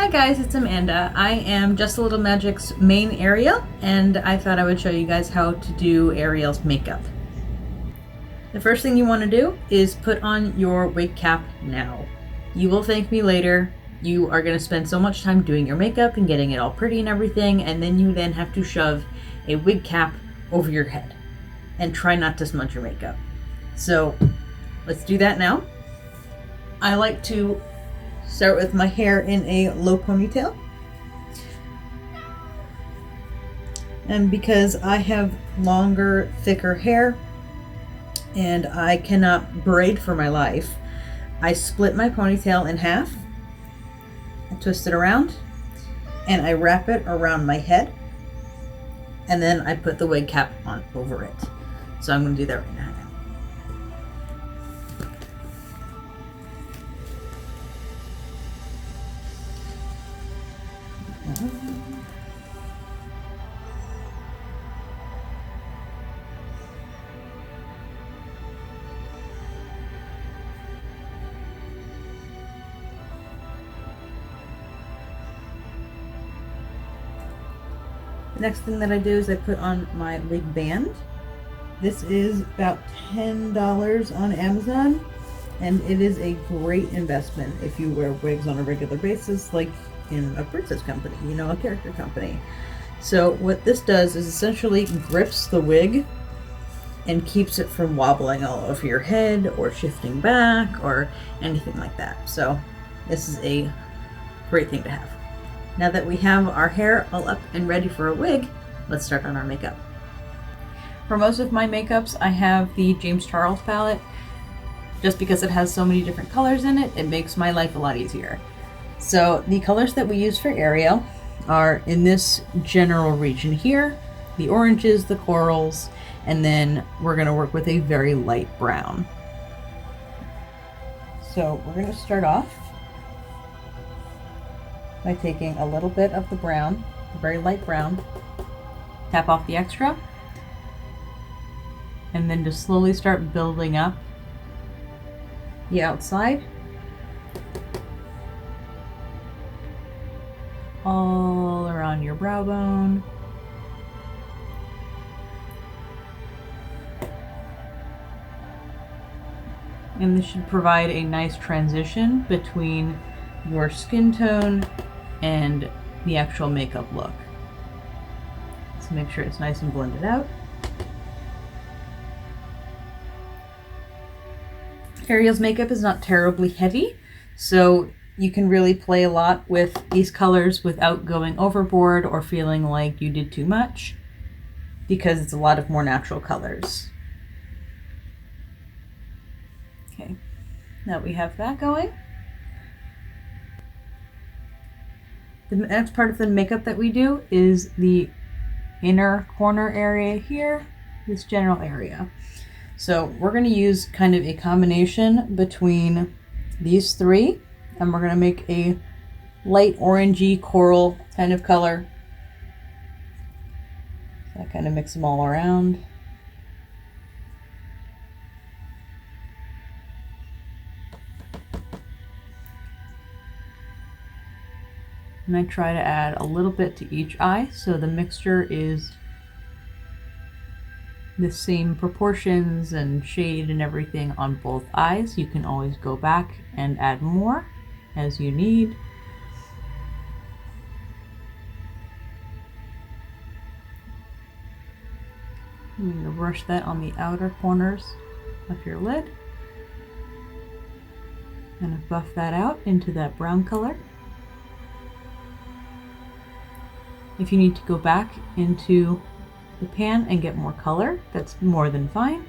Hi guys, it's Amanda. I am Just a Little Magic's main Ariel, and I thought I would show you guys how to do Ariel's makeup. The first thing you want to do is put on your wig cap now. You will thank me later. You are going to spend so much time doing your makeup and getting it all pretty and everything, and then you have to shove a wig cap over your head. And try not to smudge your makeup. So, let's do that now. I like to start with my hair in a low ponytail. And because I have longer, thicker hair and I cannot braid for my life, I split my ponytail in half, I twist it around, and I wrap it around my head, and then I put the wig cap on over it. So I'm going to do that right now. The next thing that I do is I put on my wig band. This is about $10 on Amazon, and it is a great investment if you wear wigs on a regular basis, like in a princess company, a character company. So what this does is essentially grips the wig and keeps it from wobbling all over your head or shifting back or anything like that. So this is a great thing to have. Now that we have our hair all up and ready for a wig, let's start on our makeup. For most of my makeups, I have the James Charles palette. Just because it has so many different colors in it, it makes my life a lot easier. So the colors that we use for Ariel are in this general region here, the oranges, the corals, and then we're going to work with a very light brown. So we're going to start off by taking a little bit of the brown, the very light brown, tap off the extra, and then just slowly start building up the outside all around your brow bone. And this should provide a nice transition between your skin tone and the actual makeup look. So make sure it's nice and blended out. Ariel's makeup is not terribly heavy, so you can really play a lot with these colors without going overboard or feeling like you did too much, because it's a lot of more natural colors. Okay, now we have that going. The next part of the makeup that we do is the inner corner area here, this general area. So we're going to use kind of a combination between these three, and we're going to make a light orangey coral kind of color. So I kind of mix them all around. And I try to add a little bit to each eye so the mixture is the same proportions and shade and everything on both eyes. You can always go back and add more as you need. I'm going to brush that on the outer corners of your lid and buff that out into that brown color. If you need to go back into the pan and get more color, that's more than fine.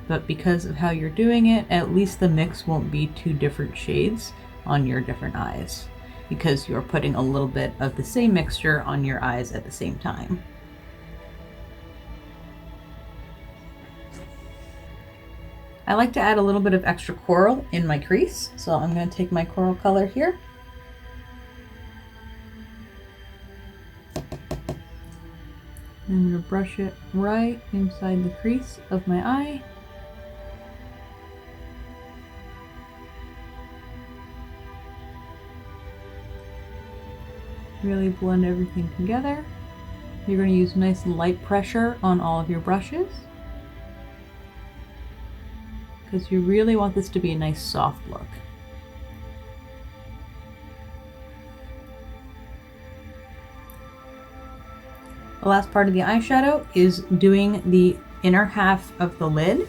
But because of how you're doing it, at least the mix won't be two different shades on your different eyes, because you're putting a little bit of the same mixture on your eyes at the same time. I like to add a little bit of extra coral in my crease, so I'm going to take my coral color here. I'm going to brush it right inside the crease of my eye. Really blend everything together. You're going to use nice light pressure on all of your brushes because you really want this to be a nice soft look. The last part of the eyeshadow is doing the inner half of the lid,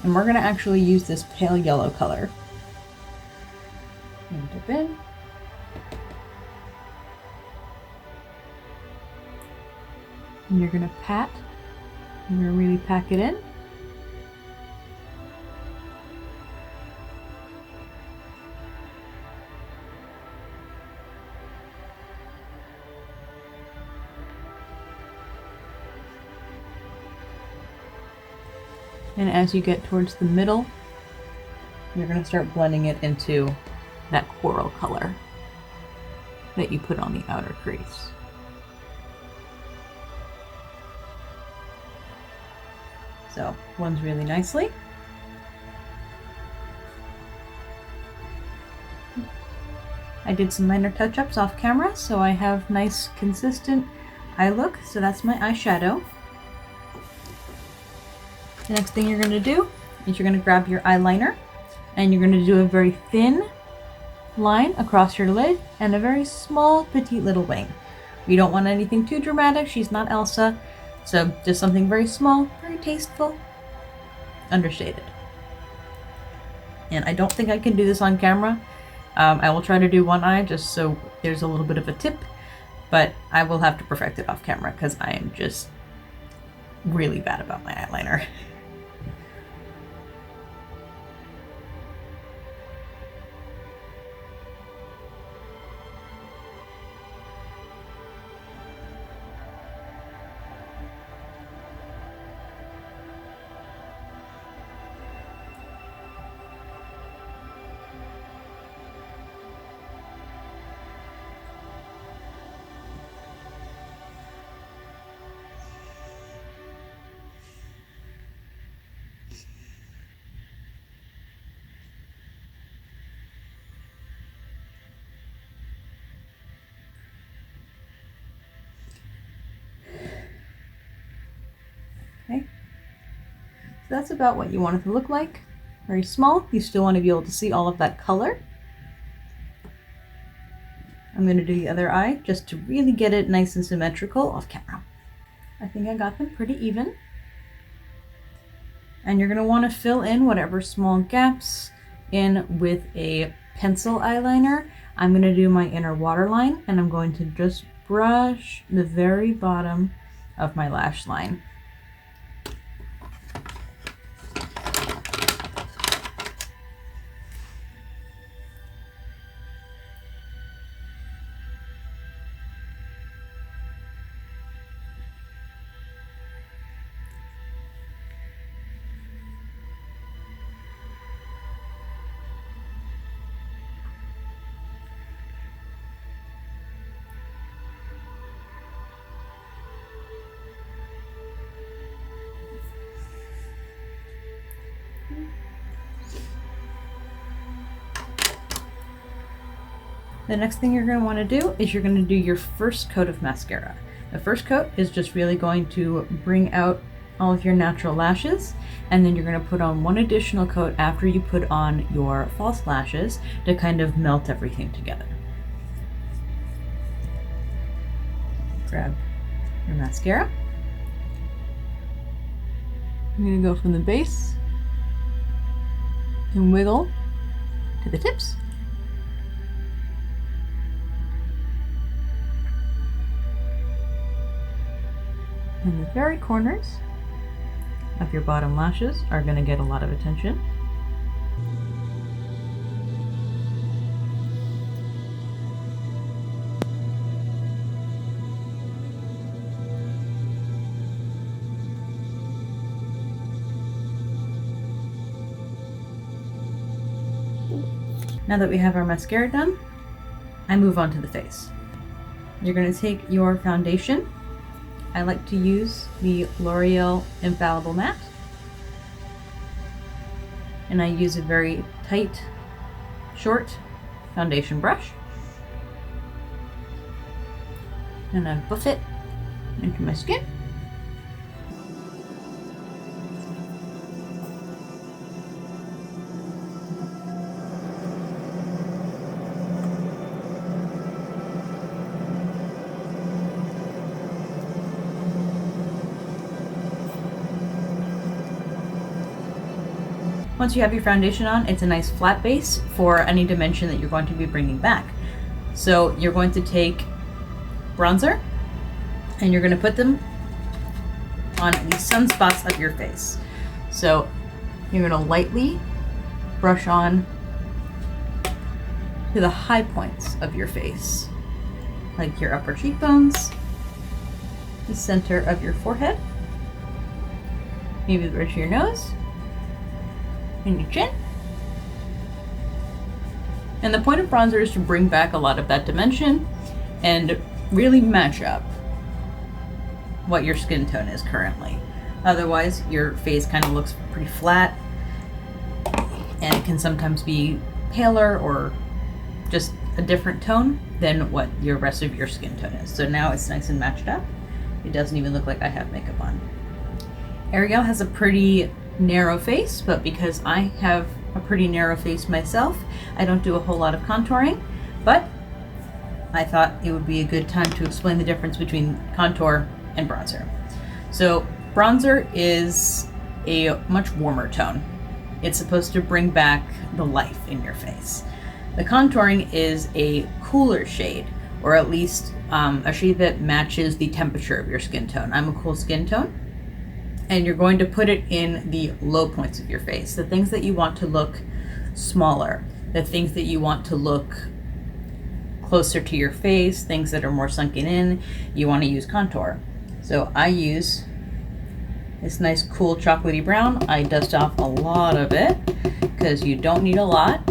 and we're going to actually use this pale yellow color. And dip in. And you're going to pat, and you're going to really pack it in. And as you get towards the middle, you're going to start blending it into that coral color that you put on the outer crease. So, blends really nicely. I did some minor touch-ups off camera, so I have nice consistent eye look. So that's my eyeshadow. The next thing you're going to do is you're going to grab your eyeliner and you're going to do a very thin line across your lid and a very small petite little wing. You don't want anything too dramatic, she's not Elsa, so just something very small, very tasteful, understated. And I don't think I can do this on camera. I will try to do one eye just so there's a little bit of a tip, but I will have to perfect it off camera because I am just really bad about my eyeliner. Okay, so that's about what you want it to look like. Very small. You still want to be able to see all of that color. I'm going to do the other eye just to really get it nice and symmetrical off camera. I think I got them pretty even. And you're going to want to fill in whatever small gaps in with a pencil eyeliner. I'm going to do my inner waterline and I'm going to just brush the very bottom of my lash line. The next thing you're going to want to do is you're going to do your first coat of mascara. The first coat is just really going to bring out all of your natural lashes, and then you're going to put on one additional coat after you put on your false lashes to kind of melt everything together. Grab your mascara. I'm going to go from the base and wiggle to the tips. And the very corners of your bottom lashes are going to get a lot of attention. Now that we have our mascara done, I move on to the face. You're going to take your foundation. I like to use the L'Oreal Infallible Matte, and I use a very tight, short foundation brush. And I buff it into my skin. Once you have your foundation on, it's a nice flat base for any dimension that you're going to be bringing back. So you're going to take bronzer and you're going to put them on the sunspots of your face. So you're going to lightly brush on to the high points of your face, like your upper cheekbones, the center of your forehead, maybe the bridge of your nose, and your chin. And the point of bronzer is to bring back a lot of that dimension and really match up what your skin tone is currently. Otherwise, your face kind of looks pretty flat, and it can sometimes be paler or just a different tone than what your rest of your skin tone is. So now it's nice and matched up. It doesn't even look like I have makeup on. Ariel has a pretty narrow face, but because I have a pretty narrow face myself, I don't do a whole lot of contouring, but I thought it would be a good time to explain the difference between contour and bronzer. So bronzer is a much warmer tone. It's supposed to bring back the life in your face. The contouring is a cooler shade, or at least a shade that matches the temperature of your skin tone. I'm a cool skin tone. And you're going to put it in the low points of your face, the things that you want to look smaller, the things that you want to look closer to your face, things that are more sunken in. You want to use contour. So I use this nice cool chocolatey brown. I dust off a lot of it because you don't need a lot.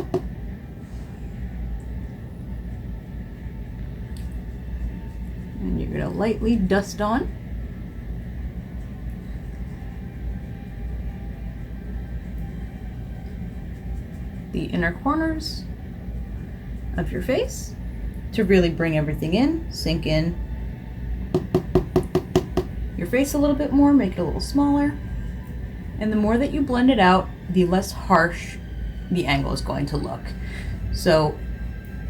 And you're going to lightly dust on. The inner corners of your face to really bring everything in, sink in your face a little bit more, make it a little smaller. And the more that you blend it out, the less harsh the angle is going to look. So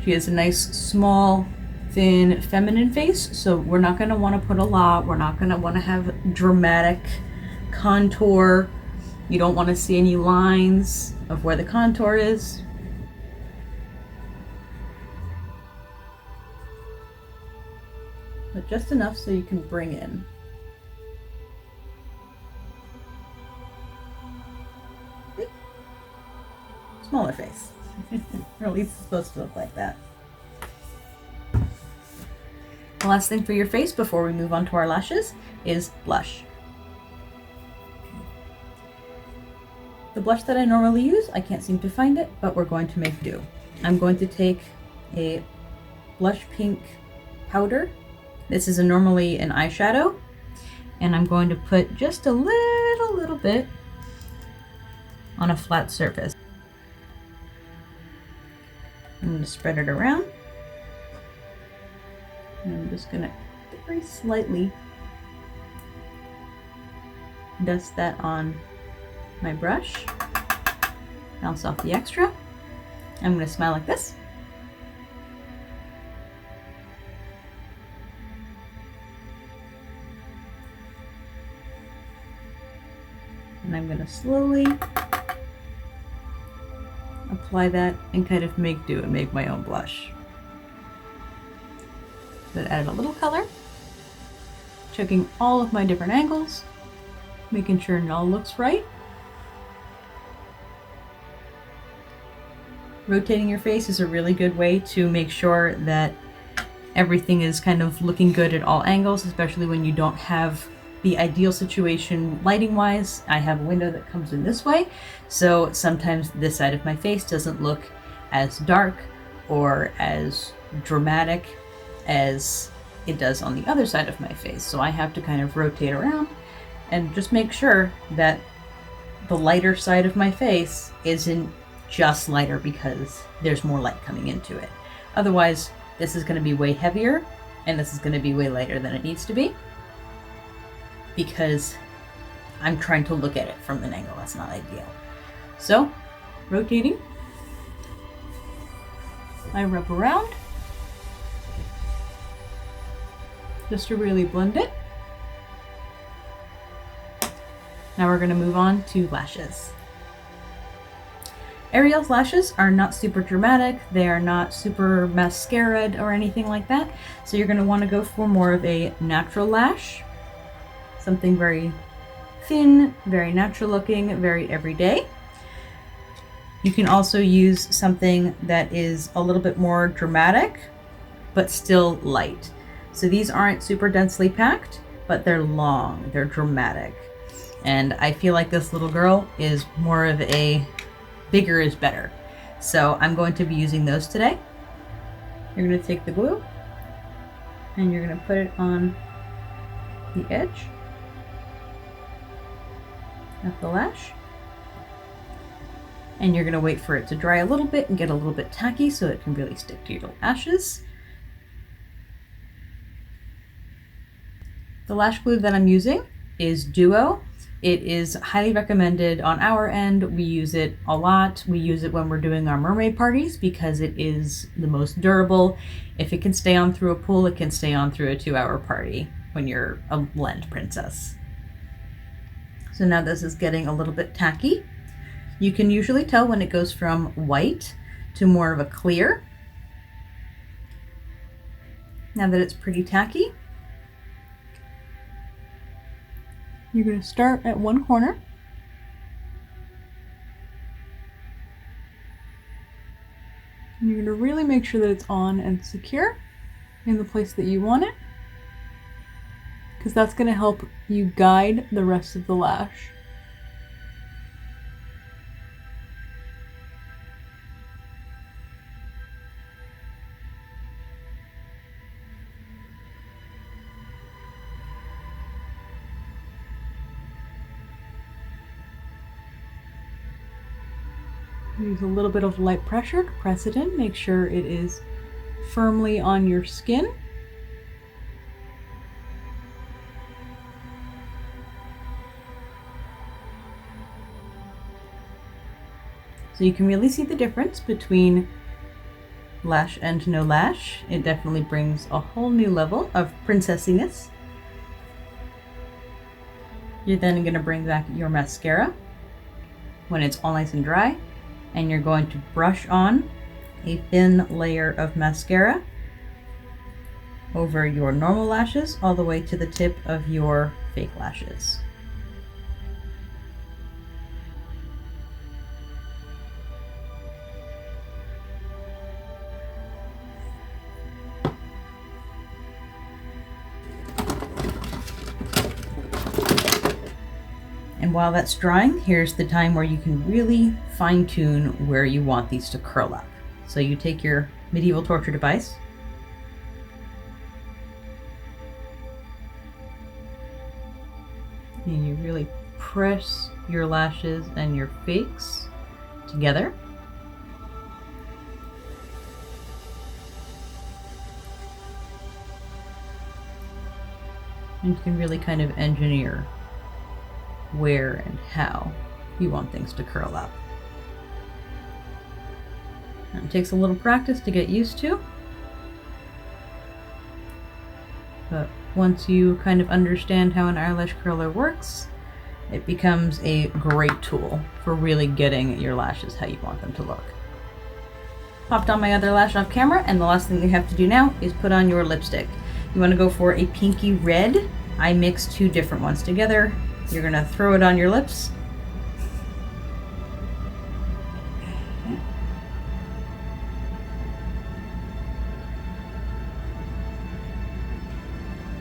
she has a nice, small, thin, feminine face, so we're not going to want to put a lot. We're not going to want to have dramatic contour. You don't want to see any lines of where the contour is. But just enough so you can bring in. Smaller face. Or at least it's supposed to look like that. The last thing for your face before we move on to our lashes is blush. The blush that I normally use, I can't seem to find it, but we're going to make do. I'm going to take a blush pink powder. This is normally an eyeshadow, and I'm going to put just a little bit on a flat surface. I'm going to spread it around, and I'm just going to very slightly dust that on my brush, bounce off the extra. I'm going to smile like this. And I'm going to slowly apply that and kind of make do and make my own blush. So it added a little color, checking all of my different angles, making sure it all looks right. Rotating your face is a really good way to make sure that everything is kind of looking good at all angles, especially when you don't have the ideal situation lighting wise. I have a window that comes in this way, so sometimes this side of my face doesn't look as dark or as dramatic as it does on the other side of my face. So I have to kind of rotate around and just make sure that the lighter side of my face isn't just lighter because there's more light coming into it. Otherwise, this is going to be way heavier And this is going to be way lighter than it needs to be because I'm trying to look at it from an angle that's not ideal. So, rotating, I rub around just to really blend it. Now we're going to move on to lashes. Ariel's lashes are not super dramatic, they are not super mascaraed or anything like that, so you're going to want to go for more of a natural lash. Something very thin, very natural looking, very everyday. You can also use something that is a little bit more dramatic, but still light. So these aren't super densely packed, but they're long, they're dramatic. And I feel like this little girl is more of a bigger is better. So I'm going to be using those today. You're going to take the glue and you're going to put it on the edge of the lash. And you're going to wait for it to dry a little bit and get a little bit tacky so it can really stick to your lashes. The lash glue that I'm using is Duo. It is highly recommended on our end. We use it a lot. We use it when we're doing our mermaid parties because it is the most durable. If it can stay on through a pool, it can stay on through a 2-hour party when you're a blend princess. So now this is getting a little bit tacky. You can usually tell when it goes from white to more of a clear. Now that it's pretty tacky, you're going to start at one corner and you're going to really make sure that it's on and secure in the place that you want it, because that's going to help you guide the rest of the lash. Use a little bit of light pressure to press it in. Make sure it is firmly on your skin. So you can really see the difference between lash and no lash. It definitely brings a whole new level of princessiness. You're then going to bring back your mascara when it's all nice and dry. And you're going to brush on a thin layer of mascara over your normal lashes all the way to the tip of your fake lashes. And while that's drying, here's the time where you can really fine-tune where you want these to curl up. So you take your medieval torture device, and you really press your lashes and your fakes together. And you can really kind of engineer where and how you want things to curl up. And it takes a little practice to get used to, but once you kind of understand how an eyelash curler works, it becomes a great tool for really getting your lashes how you want them to look. Popped on my other lash off camera, and the last thing you have to do now is put on your lipstick. You want to go for a pinky red. I mixed two different ones together. You're going to throw it on your lips.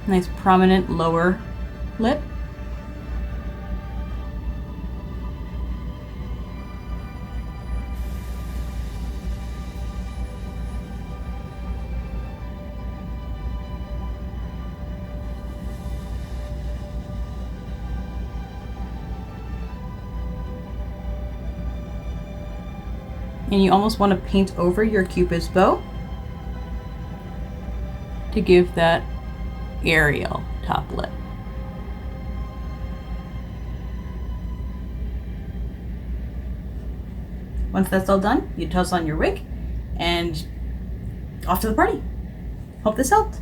Nice prominent lower lip. And you almost want to paint over your Cupid's bow to give that Ariel top lip. Once that's all done, you toss on your wig and off to the party. Hope this helped.